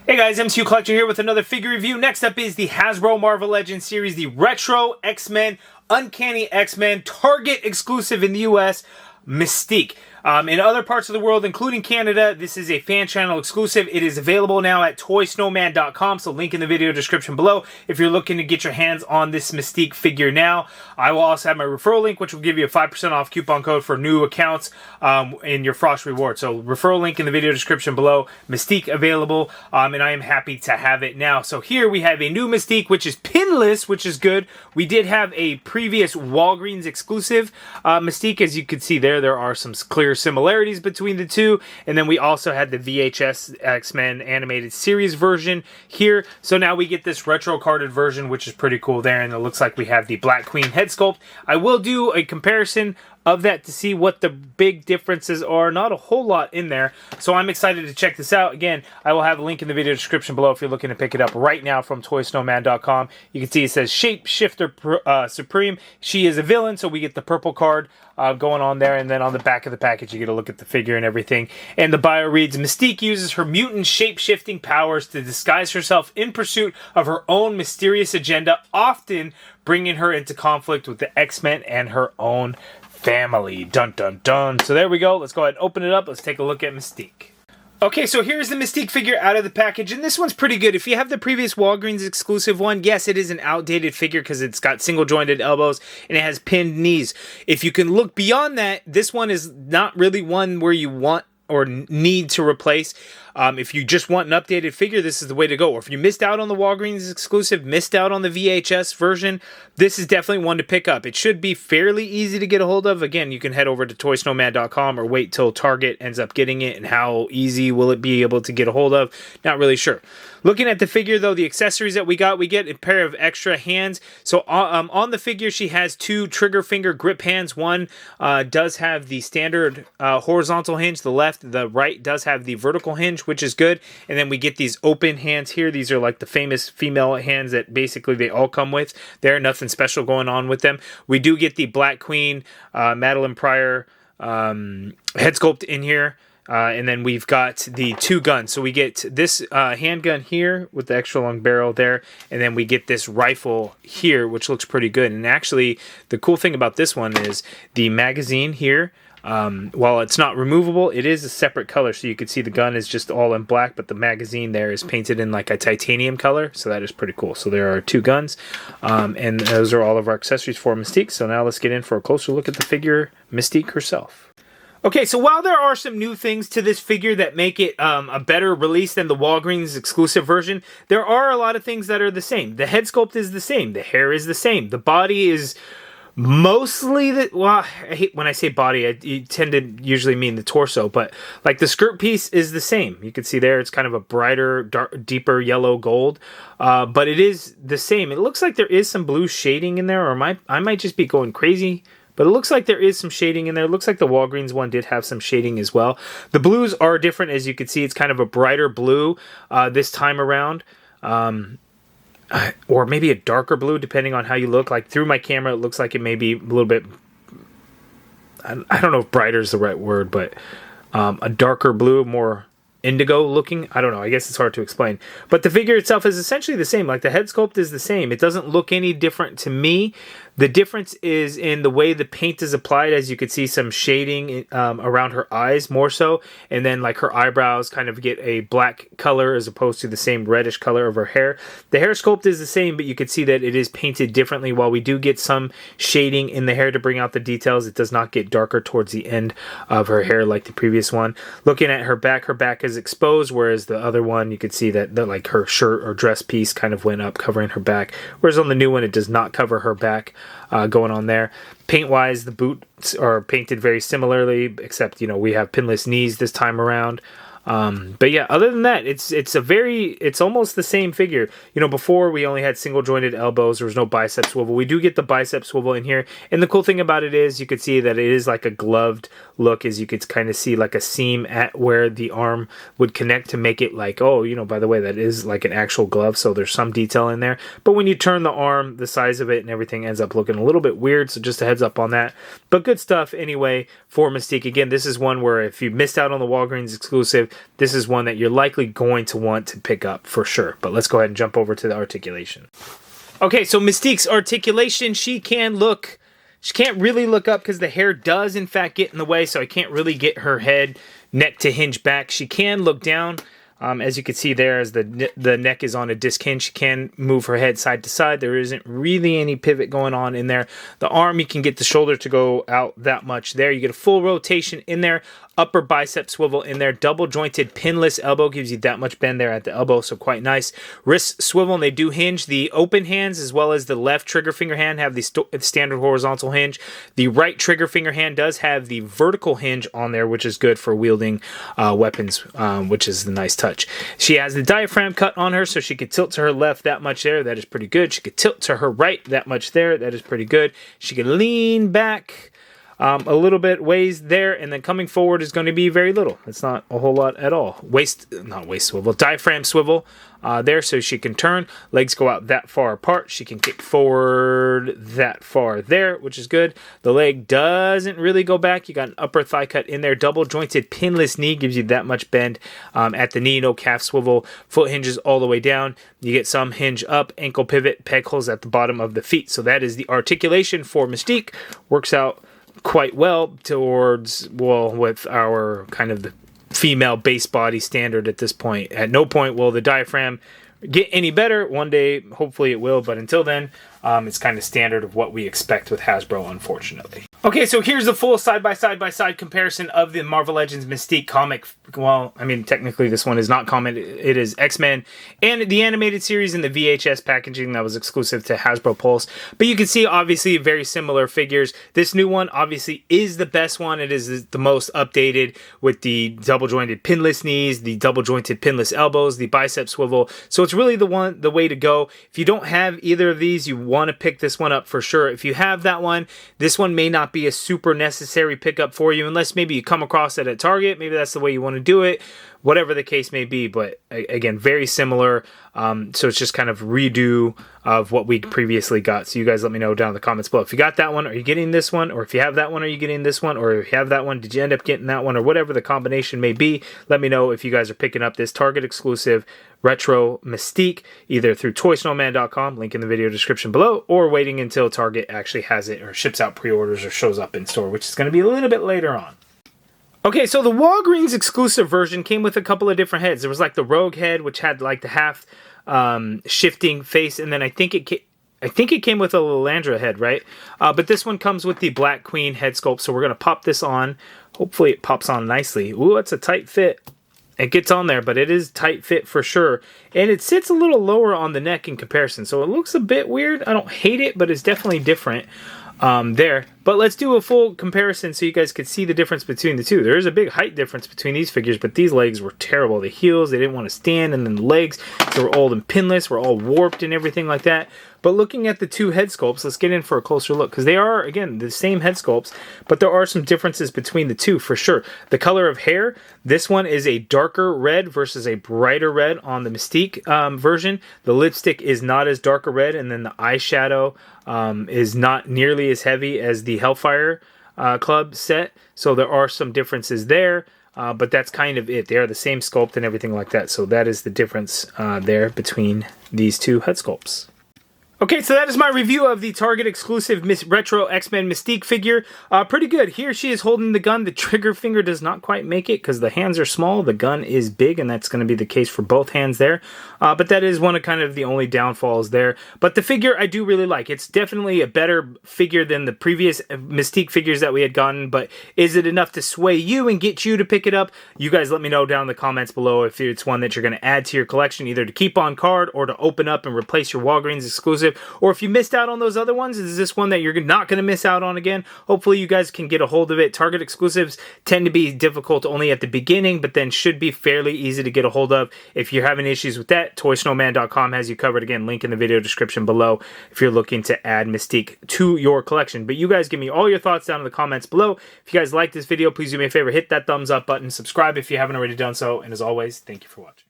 Hey guys, MCU Collector here with another figure review. Next up is the Hasbro Marvel Legends series, the Retro X-Men, Uncanny X-Men, Target exclusive in the US, MYSTIQUE. In other parts of the world, including Canada, this is a fan channel exclusive. It is available now at toysnowman.com, so link in the video description below if you're looking to get your hands on this MYSTIQUE figure now. I will also have my referral link, which will give you a 5% off coupon code for new accounts in your Frost reward. So referral link in the video description below. MYSTIQUE available, and I am happy to have it now. So here we have a new MYSTIQUE, which is pinless, which is good. We did have a previous Walgreens exclusive MYSTIQUE. As you can see there are some clear similarities between the two, and then we also had the VHS X-Men animated series version here. So now we get this retro carded version, which is pretty cool there, and it looks like we have the Black Queen head sculpt. I will do a comparison of that to see what the big differences are. Not a whole lot in there, so I'm excited to check this out. Again, I will have a link in the video description below if you're looking to pick it up right now from toysnowman.com. You can see it says Shapeshifter Supreme. She is a villain, so we get the purple card going on there, and then on the back of the package you get a look at the figure and everything. And the bio reads, Mystique uses her mutant shape-shifting powers to disguise herself in pursuit of her own mysterious agenda, often bringing her into conflict with the X-Men and her own family. Dun dun dun. So there we go. Let's go ahead and open it up. Let's take a look at Mystique. Okay, so here's the MYSTIQUE figure out of the package, and this one's pretty good. If you have the previous Walgreens exclusive one, yes, it is an outdated figure because it's got single-jointed elbows and it has pinned knees. If you can look beyond that, this one is not really one where you want or need to replace. If you just want an updated figure, this is the way to go. Or if you missed out on the Walgreens exclusive, missed out on the VHS version, this is definitely one to pick up. It should be fairly easy to get a hold of. Again, you can head over to toysnowman.com or wait till Target ends up getting it, and how easy will it be able to get a hold of? Not really sure. Looking at the figure, though, the accessories that we get a pair of extra hands. So on the figure, she has two trigger finger grip hands. One does have the standard horizontal hinge. The right does have the vertical hinge, which is good. And then we get these open hands here. These are like the famous female hands that basically they all come with. There's nothing special going on with them. We do get the Black Queen, Madeline Pryor head sculpt in here. And then we've got the two guns. So we get this handgun here with the extra long barrel there. And then we get this rifle here, which looks pretty good. And actually, the cool thing about this one is the magazine here. While it's not removable, it is a separate color. So you can see the gun is just all in black, but the magazine there is painted in like a titanium color. So that is pretty cool. So there are two guns. And those are all of our accessories for MYSTIQUE. So now let's get in for a closer look at the figure, MYSTIQUE herself. Okay, so while there are some new things to this figure that make it a better release than the Walgreens exclusive version, there are a lot of things that are the same. The head sculpt is the same. The hair is the same. The body is mostly well, I hate when I say body, I tend to usually mean the torso, but like the skirt piece is the same. You can see there it's kind of a brighter, deeper yellow gold, but it is the same. It looks like there is some blue shading in there, or I might just be going crazy. But it looks like there is some shading in there. It looks like the Walgreens one did have some shading as well. The blues are different. As you can see, it's kind of a brighter blue this time around. Or maybe a darker blue, depending on how you look. Like through my camera, it looks like it may be a little bit... I don't know if brighter is the right word, but a darker blue, more indigo looking. I don't know. I guess it's hard to explain. But the figure itself is essentially the same. Like the head sculpt is the same. It doesn't look any different to me. The difference is in the way the paint is applied. As you can see, some shading around her eyes more so. And then like her eyebrows kind of get a black color as opposed to the same reddish color of her hair. The hair sculpt is the same, but you can see that it is painted differently. While we do get some shading in the hair to bring out the details, it does not get darker towards the end of her hair like the previous one. Looking at her back is exposed, whereas the other one, you could see that like her shirt or dress piece kind of went up, covering her back. Whereas on the new one, it does not cover her back. Going on there. Paint wise, the boots are painted very similarly, except we have pinless knees this time around. But yeah, other than that, it's almost the same figure. Before we only had single jointed elbows. There was no bicep swivel. We do get the bicep swivel in here. And the cool thing about it is you could see that it is like a gloved look, as you could kind of see like a seam at where the arm would connect to make it like, by the way, that is like an actual glove. So there's some detail in there. But when you turn the arm, the size of it and everything ends up looking a little bit weird. So just a heads up on that. But good stuff anyway for MYSTIQUE. Again, this is one where if you missed out on the Walgreens exclusive, this is one that you're likely going to want to pick up for sure. But let's go ahead and jump over to the articulation. Okay, so Mystique's articulation, she can't really look up because the hair does in fact get in the way, so I can't really get her head, neck to hinge back. She can look down. As you can see there, as the neck is on a disc hinge, she can move her head side to side. There isn't really any pivot going on in there. The arm, you can get the shoulder to go out that much there. You get a full rotation in there. Upper bicep swivel in there. Double jointed pinless elbow gives you that much bend there at the elbow, so quite nice. Wrist swivel, and they do hinge. The open hands as well as the left trigger finger hand have the standard horizontal hinge. The right trigger finger hand does have the vertical hinge on there, which is good for wielding weapons, which is the nice touch. She has the diaphragm cut on her, so she could tilt to her left that much there. That is pretty good. She could tilt to her right that much there. That is pretty good. She could lean back a little bit ways there, and then coming forward is going to be very little. It's not a whole lot at all. Not waist swivel, diaphragm swivel there, so she can turn. Legs go out that far apart. She can kick forward that far there, which is good. The leg doesn't really go back. You got an upper thigh cut in there. Double jointed pinless knee gives you that much bend at the knee. No calf swivel. Foot hinges all the way down. You get some hinge up, ankle pivot, peg holes at the bottom of the feet. So that is the articulation for Mystique. Works out quite well towards, well, with our kind of the female base body standard at this point. At no point will the diaphragm get any better. One day, hopefully it will, but until then, it's kind of standard of what we expect with Hasbro, unfortunately. Okay, so here's the full side-by-side comparison of the Marvel Legends Mystique comic. Well, I mean, technically this one is not comic. It is X-Men and the animated series in the VHS packaging that was exclusive to Hasbro Pulse. But you can see, obviously, very similar figures. This new one, obviously, is the best one. It is the most updated with the double-jointed pinless knees, the double-jointed pinless elbows, the bicep swivel. So it's really the way to go. If you don't have either of these, you want to pick this one up for sure. If you have that one, this one may not be a super necessary pickup for you unless maybe you come across it at Target. Maybe that's the way you want to do it, whatever the case may be. But again, very similar. So it's just kind of redo of what we previously got. So you guys let me know down in the comments below. If you got that one, are you getting this one? Or if you have that one, are you getting this one? Or if you have that one, did you end up getting that one? Or whatever the combination may be, let me know if you guys are picking up this Target exclusive Retro Mystique, either through ToySnowman.com, link in the video description below, or waiting until Target actually has it or ships out pre-orders or shows up in store, which is going to be a little bit later on. Okay, so the Walgreens exclusive version came with a couple of different heads. There was like the Rogue head, which had like the half shifting face, and then I think it came with a Lilandra head, right? But this one comes with the Black Queen head sculpt, so we're going to pop this on. Hopefully it pops on nicely. Ooh, that's a tight fit. It gets on there, but it is tight fit for sure. And it sits a little lower on the neck in comparison, so it looks a bit weird. I don't hate it, but it's definitely different there. But let's do a full comparison so you guys could see the difference between the two. There is a big height difference between these figures, but these legs were terrible. The heels, they didn't want to stand, and then the legs, they were old and pinless, were all warped and everything like that. But looking at the two head sculpts, let's get in for a closer look, because they are, again, the same head sculpts, but there are some differences between the two for sure. The color of hair, this one is a darker red versus a brighter red on the Mystique version. The lipstick is not as dark a red, and then the eyeshadow is not nearly as heavy as the Hellfire Club set, so there are some differences there. But that's kind of it. They are the same sculpt and everything like that, so that is the difference there between these two head sculpts. Okay, so that is my review of the Target exclusive Retro X-Men Mystique figure. Pretty good. Here she is holding the gun. The trigger finger does not quite make it because the hands are small. The gun is big, and that's going to be the case for both hands there. But that is one of kind of the only downfalls there. But the figure I do really like. It's definitely a better figure than the previous Mystique figures that we had gotten. But is it enough to sway you and get you to pick it up? You guys let me know down in the comments below if it's one that you're going to add to your collection, either to keep on card or to open up and replace your Walgreens exclusive. Or if you missed out on those other ones, is this one that you're not going to miss out on again? Hopefully you guys can get a hold of it. Target exclusives tend to be difficult only at the beginning, but then should be fairly easy to get a hold of. If you're having issues with that, ToySnowman.com has you covered. Again, link in the video description below if you're looking to add Mystique to your collection. But you guys give me all your thoughts down in the comments below. If you guys like this video, please do me a favor, hit that thumbs up button, subscribe if you haven't already done so, and as always, thank you for watching.